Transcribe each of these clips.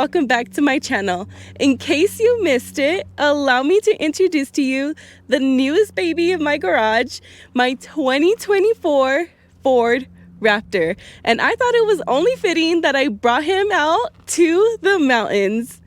welcome back to my channel. In case you missed it, allow me to introduce to you the newest baby in my garage, my 2024 Ford Raptor. And I thought it was only fitting that I brought him out to the mountains.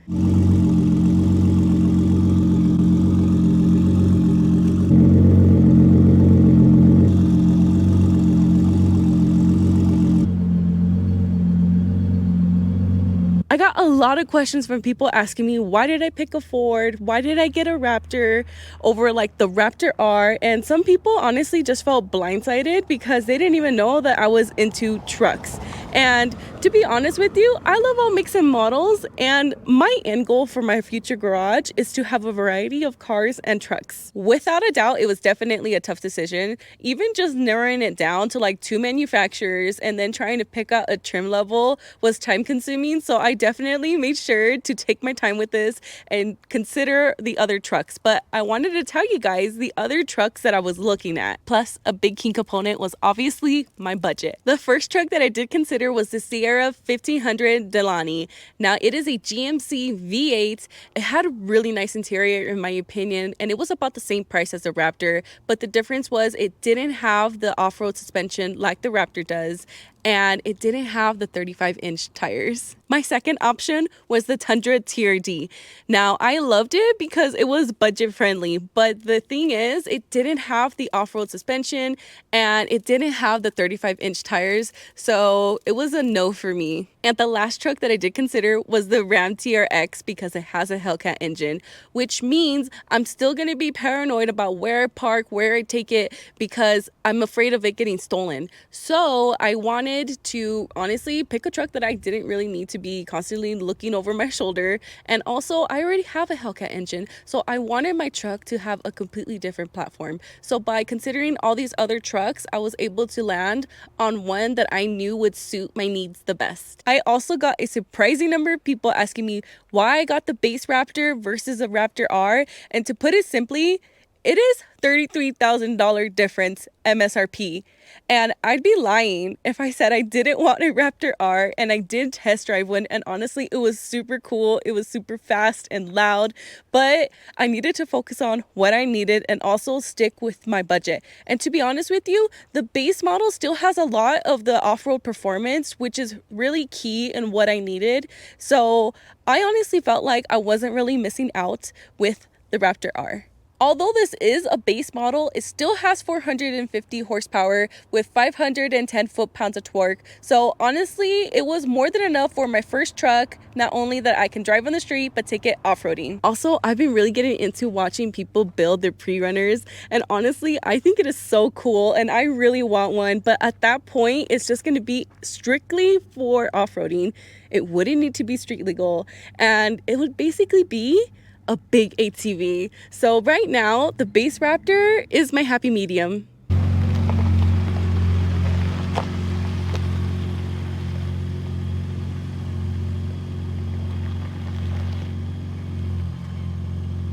I got a lot of questions from people asking me, why did I pick a Ford? Why did I get a Raptor over like the Raptor R? And some people honestly just felt blindsided because they didn't even know that I was into trucks. And to be honest with you, I love all mix and models, and my end goal for my future garage is to have a variety of cars and trucks. Without a doubt, it was definitely a tough decision. Even just narrowing it down to like 2 manufacturers and then trying to pick out a trim level was time consuming. So I definitely made sure to take my time with this and consider the other trucks. But I wanted to tell you guys the other trucks that I was looking at. Plus, a big key component was obviously my budget. The first truck that I did consider was the Sierra 1500 Delani. Now, it is a GMC V8. It had a really nice interior in my opinion, and it was about the same price as the Raptor, but the difference was it didn't have the off-road suspension like the Raptor does, and it didn't have the 35-inch tires. My second option was the Tundra TRD. Now, I loved it because it was budget friendly, but the thing is, it didn't have the off-road suspension and it didn't have the 35-inch tires, so it was a no for me. And the last truck that I did consider was the Ram TRX because it has a Hellcat engine, which means I'm still going to be paranoid about where I park, where I take it, because I'm afraid of it getting stolen. So I wanted to honestly pick a truck that I didn't really need to be constantly looking over my shoulder. And also, I already have a Hellcat engine, so I wanted my truck to have a completely different platform. So by considering all these other trucks, I was able to land on one that I knew would suit my needs the best. I also got a surprising number of people asking me why I got the Base Raptor versus a Raptor R. And to put it simply, it is $33,000 difference MSRP. And I'd be lying if I said I didn't want a Raptor R, and I did test drive one, and honestly it was super cool. It was super fast and loud, but I needed to focus on what I needed and also stick with my budget. And to be honest with you, the base model still has a lot of the off-road performance, which is really key in what I needed. So I honestly felt like I wasn't really missing out with the Raptor R. Although this is a base model, it still has 450 horsepower with 510 foot-pounds of torque. So honestly, it was more than enough for my first truck, not only that I can drive on the street, but take it off-roading. Also, I've been really getting into watching people build their pre-runners, and honestly, I think it is so cool, and I really want one, but at that point, it's just going to be strictly for off-roading. It wouldn't need to be street legal, and it would basically be a big ATV. So right now, the Base Raptor is my happy medium.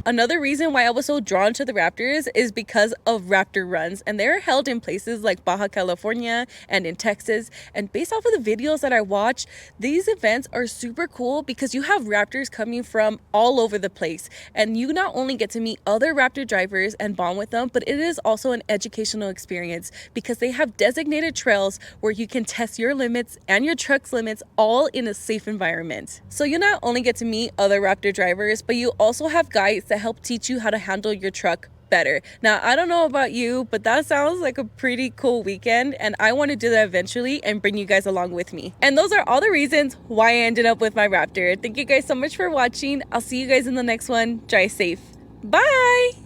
Another reason why I was so drawn to the Raptors is because of Raptor Runs, and they're held in places like Baja California and in Texas. And based off of the videos that I watch, these events are super cool because you have Raptors coming from all over the place, and you not only get to meet other Raptor drivers and bond with them, but it is also an educational experience because they have designated trails where you can test your limits and your truck's limits all in a safe environment. So you not only get to meet other Raptor drivers, but you also have guides that help teach you how to handle your truck better. Now, I don't know about you, but that sounds like a pretty cool weekend, and I want to do that eventually and bring you guys along with me. And those are all the reasons why I ended up with my Raptor. Thank you guys so much for watching. I'll see you guys in the next one. Drive safe. Bye!